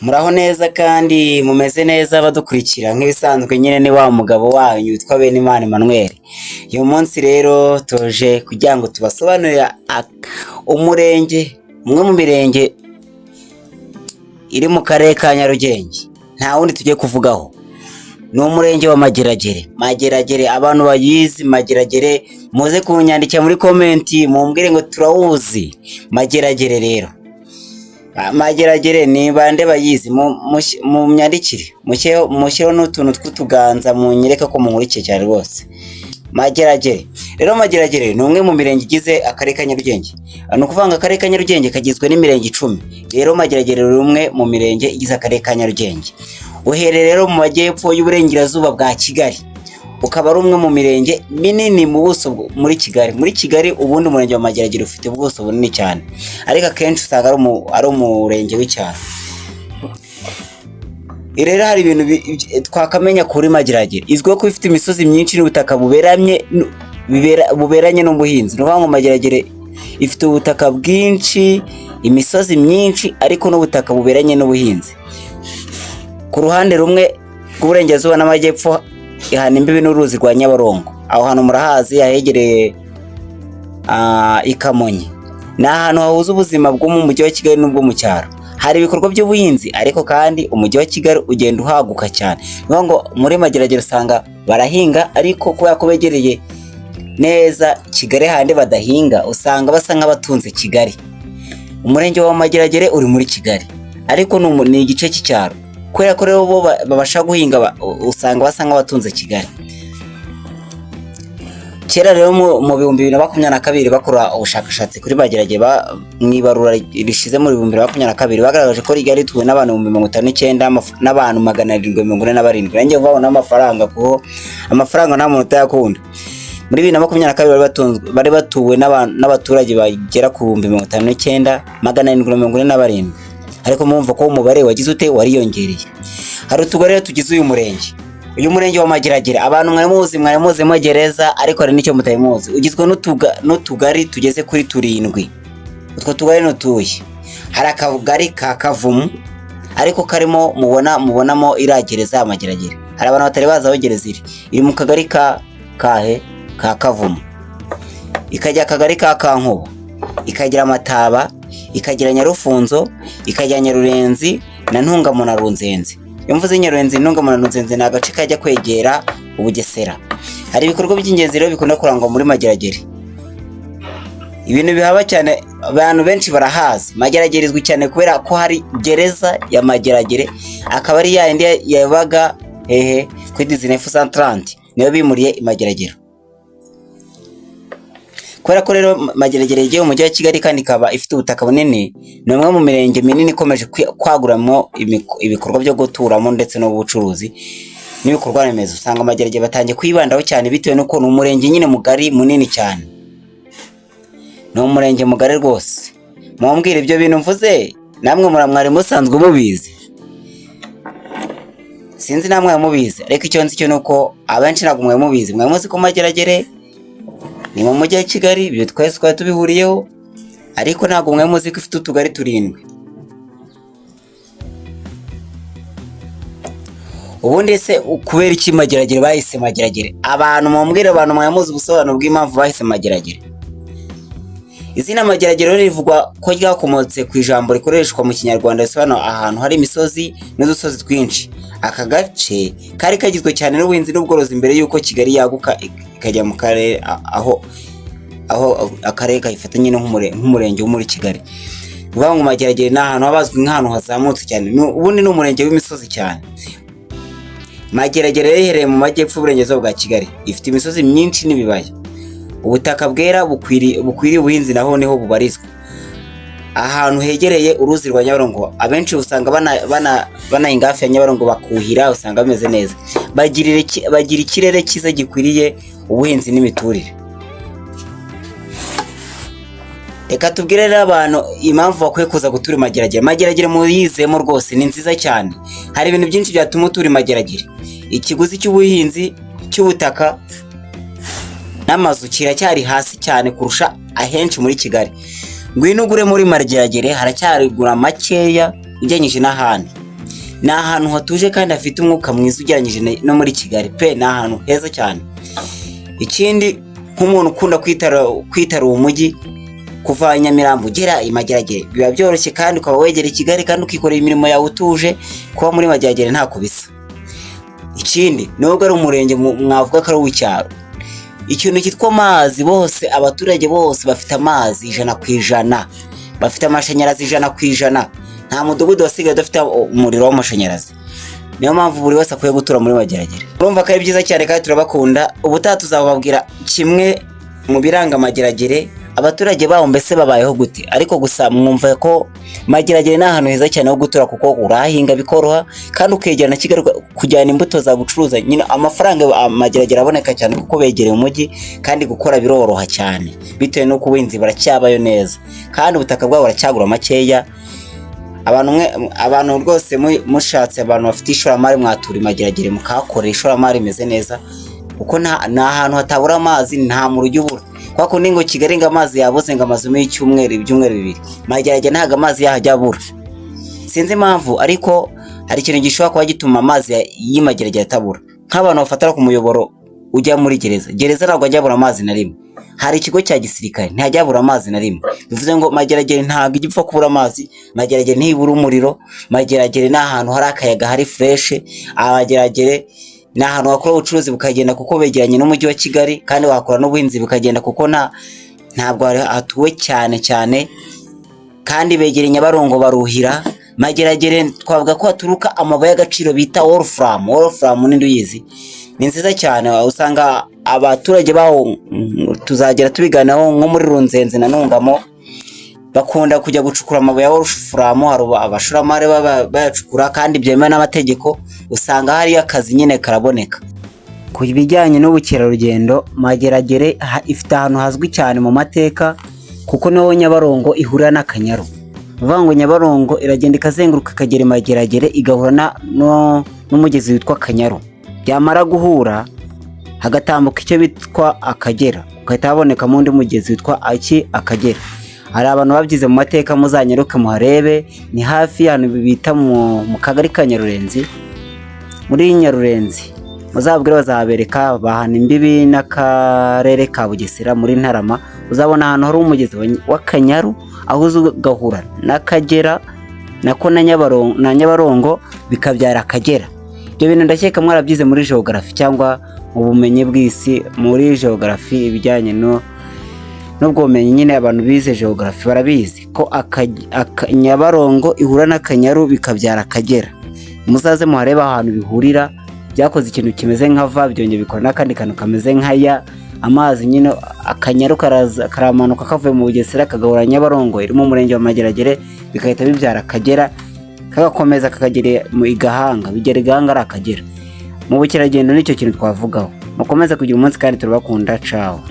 Muraho neza kandi mumeze neza badukurikira nk'ibisanzwe nyine ni wa mugabo wanyu witwa Benimana Emmanuel. Uyu munsi rero toje kugira ngo tubasobanurire umurenge umwe mu mirenge iri mu karere ka Nyarugenge. Nta wundi tugiye kuvugaho. Ni umurenge wa Mageragere. Mageragere abantu bayizi Mageragere muze kunyandikira muri comment mumbwire ngo turawuzi. Mageragere rero. Mageragere ni bande bayizi mu myandikire mushyiraho n'utuntu tw'utuganza munyereka ko munkurikiye cyane rwose. Mageragere rero Mageragere ni umwe mu mirenge igize akarere ka Nyarugenge. Ni ukuvanga akarere ka Nyarugenge kagizwe n'imirenge 10. Rero Mageragere ni umwe mu mirenge igize akarere ka Nyarugenge. Uherereye rero mu majyepfo y'uburengerazuba bwa Kigali. Ukaba ari umwe mu mirenge minini mu buso muri Kigali. Muri Kigali ubundi umurenge wa Mageragere ufite ubuso bunini cyane. Ariko akenshi usanga ari umurenge w'icyaro. Rero hari ibintu twakamenya kuri Mageragere. Izwiho ko ifite imisozi myinshi n'ubutaka buberanye n'ubuhinzi. Ni ukuvuga ngo Mageragere ifite ubutaka bwinshi, imisozi myinshi ariko n'ubutaka buberanye n'ubuhinzi. Ku ruhande rumwe rw'uburengerazuba n'amajyepfo ihana imbibi n'uruzi rwa Nyabarongo. Aho hantu murahazi yahegereye Ikamonyi. Ni ahantu hahuza ubuzima bwo mu mujyi wa Kigali n'ubwo mu cyaro. Hari ibikorwa by'ubuhinzi ariko kandi umujyi wa Kigali ugenda uhaguka cyane. Niyo ngo muri Mageragere usanga barahinga ariko kubera ko begereye neza Kigali handi badahinga usanga basa nk'abatunze Kigali. Umurenge wa Mageragere uri muri Kigali ariko ni igice cy'icyaro. Kubera ko rero bo babasha guhinga usanga basa nk'abatunze Kigali. Kera rero mu 2022 bakora ubushakashatsi kuri Mageragere mwibarura rishize muri 2022 bagaragaje ko Kigali tuwe n'abantu 59 n'abantu 747. Nanjye vabona amafaranga ko amafaranga nta muntu utayakunda. Muri 2022 bari batuwe n'abaturage bagera ku 59,747. Ariko mumva ko umubare wagize ute wariyongereye. Hari utugore tugize uyu murenge. Uyu murenge wa Mageragere abantu mwari mu gereza ariko hari nicyo mutayimuzi. Ugizwe n'utugari tugeze kuri 7. Utwo tugari n'utuye. Hari akagari ka Kavumu ariko karimo mubonamo iragereza ya Mageragere. Hari abantu batari baza aho gereza iri mu kagari ka Kavumu. Ikajya akagari ka Kankuba. Ikagira Mataba, ikagira Nyarufunzo, ikagira Nyarurenzi na Ntungamo na Runzenze. Imvuze Nyarurenzi Ntungamo na Runzenze ni agace kajya kwegera Ubugesera. Hari ibikorwa by'ingenzi rero bikunda kurangwa muri Mageragere. Ibintu bihaba cyane abantu benshi barahazi. Mageragere izwi cyane kubera ko hari gereza ya Mageragere akaba ari yindi yabaga kuri 1930 niyo bimuriye Mageragere. Kubera ko rero Mageragere igiye mu mujyi wa Kigali kandi ikaba ifite ubutaka bunini, ni umwe mu mirenge minini ikomeje kwaguramo ibikorwa byo guturamo ndetse n'ubucuruzi n'ibikorwa remezo. Usanga Mageragere batangiye kwibandaho cyane bitewe n'uko ni umurenge nyine mugari munini cyane. Ni umurenge mugari rwose. Mumbwire ibyo bintu mvuze namwe mwari musanzwe mubizi. Sinzi namwe mubizi ariko icyo nzi cyo nuko abenshi ntabwo mwe mubizi. Mwe muzi ko Mageragere ni mu mujyi wa Kigali, ibyo twese tubihuriyeho ariko ntabwo mwe muzi ko ifite utugari 7. Ubundi se kubera iki Mageragere bahise Mageragere? Abantu mumbwire abantu mwe muzi ubusobanuro bw'impamvu bahise Mageragere. Izina Mageragere rivugwa ko ryakomotse ku ijambo rikoreshwa mu Kinyarwanda risobanura ahantu hari imisozi n'udusozi twinshi. Aka gace kari kagizwe cyane n'ubuhinzi n'ubworozi mbere yuko Kigali yaguka ikajya mu karere aho akarere kayifatanye nk'umurenge wo muri Kigali. Bivuga ngo Mageragere ni ahantu habazwi nk'ahantu hazamutse cyane. Ubundi ni umurenge w'imisozi cyane. Mageragere iherereye mu majyepfo y'uburengerazuba bwa Kigali. Ifite imisozi myinshi n'ibibaya. Ubutaka bwera bukwiriye ubuhinzi naho niho bubarizwa. Ahantu hegereye uruzi rwa Nyabarongo abenshi usanga banahinga hafi ya Nyabarongo bakuhira usanga bameze neza. Bagira ikirere cyiza gikwiriye ubuhinzi n'imiturire. Reka tubwire rero abantu impamvu bakwiye kuza gutura Mageragere. Mageragere muyizemo rwose ni nziza cyane. Hari ibintu byinshi byatuma utura Mageragere. Ikiguzi cy'ubuhinzi cy'ubutaka n'amazu kiracyari hasi cyane kurusha ahenshi muri Kigali. Ngwino ugure muri Mageragere haracyarigura makeya ugenyije n'ahandi. ni ahantu hatuje kandi hafite umwuka mwiza ugereranyije no muri Kigali pe, ni ahantu heza cyane. Ikindi nk'umuntu ukunda kwitara umujyi kuva Nyamirambo ugera i Mageragere biba byoroshye kandi ukaba wegera i Kigali kandi ukikorera imirimo yawe utuje, kuba muri Mageragere ntako bisa. Ikindi nubwo ari umurenge mwavuga ko ari uw'icyaro, ikintu cyitwa amazi, bose abaturage bose bafite amazi 100%, bafite amashanyarazi 100%, nta mudugudu wasigaye udafite umuriro w'amashanyarazi. Niyo mpamvu buri wese akwiye gutura muri Mageragere. Urumva ko ari byiza cyane kandi turabakunda. Ubutaha tuzababwira kimwe mu biranga Mageragere, abaturage baho mbese babayeho gute. Ariko gusa mwumva ko Mageragere ni ahantu heza cyane ho gutura, kuko urahinga bikoroha kandi ukegera na Kigali kujyana imbuto za gucuruza. Nyine amafaranga Mageragere aboneka cyane kuko begereye umujyi, kandi gukora biroroha cyane bitewe n'uko ubuhinzi baracyabayo neza kandi ubutaka bwabo buracyagura makeya. Abantu rwose mushatse abantu bafite ishoramari mwatura Mageragere mukahakorera ishoramari imeze neza, kuko nta ahantu hatabura amazi, nta mu rujya ubura. Kwa kundi ngo Kigali ngo amazi yabuze ngo amazu y'icyumweru ibyumweru bibiri, Mageragere ntago amazi yahajya abura. Sinzi impamvu, ariko hari ikintu gishobora kuba gituma amazi y'Imageragere atabura. Nk'abantu bafatara ku muyoboro ujya muri gereza ntabwo ajya abura amazi na rimwe. Hari ikigo cya gisirikare ntihajya abura amazi na rimwe. Bivuze ngo Mageragere ntabwo igipfa kubura amazi, Mageragere ntibura umuriro, Mageragere ni ahantu hari akayaga, hari fresh. Mageragere ni ahantu wakora ubucuruzi bukagenda kuko begeranye n'umujyi wa Kigali, kandi wakora n'ubuhinzi bukagenda kuko ntabwo hatuwe cyane, kandi begereye Nyabarongo baruhira. Mageragere twavuga ko haturuka amabuye y'agaciro bita Wolfram n'indi uyizi, ni nziza cyane. Usanga abaturage baho tuzagera tubiganaho nko muri Runzenze na Ntungamo bakunda kujya gucukura amabuye ya Wolfram, hari abashoramari bayacukura kandi byemewe n'amategeko. Usanga hari akazi nyine karaboneka. Ku bijyanye n'ubukerarugendo, Mageragere ifite ahantu hazwi cyane mu mateka, kuko niho Nyabarongo ihurira n'Akanyaru. Bivuga ngo Nyabarongo iragenda ikazenguruka ikagera Mageragere igahura n'umugezi witwa Akanyaru. Byamara guhura hagatambuka icyo bitwa Akagera, ugahita haboneka mu undi mugezi witwa Akagera. Hari abantu babyize mu mateka, muzanyaruke muharebe. Ni hafi y'ahantu bita mu kagari ka Nyarurenzi. Muri Nyarurenzi muzabwire bazabereka, bahana imbibi n'akarere ka Bugesera muri Ntarama. Uzabona ahantu hari umugezi w'Akanyaru, aho uzugahura n'Akagera nako na Nyabarongo bikabyara Akagera. Ibyo bintu ndakeka mwarabyize muri geography cyangwa mu bumenyi bw'isi. Muri geography ibijyanye n'ubwo bumenyi nyine abantu bize geography barabizi ko Nyabarongo ihura n'Akanyaru bikabyara Akagera. Muzaze muhareba ahantu bihurira, byakoze ikintu kimeze nka va, byongeye bikora n'akandi kantu kameze nk'aya. Amazi nyine Akanyaru karamanuka kavuye mu Bugesera kagahura Nyabarongo iri mu murenge wa Mageragere, bikahita bibyara Akagera, kagakomeza kakagera mu Igahanga, bigera Igahanga ari Akagera. Mu bukerarugendo nicyo kintu twavugaho. Mukomeze kugira umunsi kandi turabakunda. Ciao.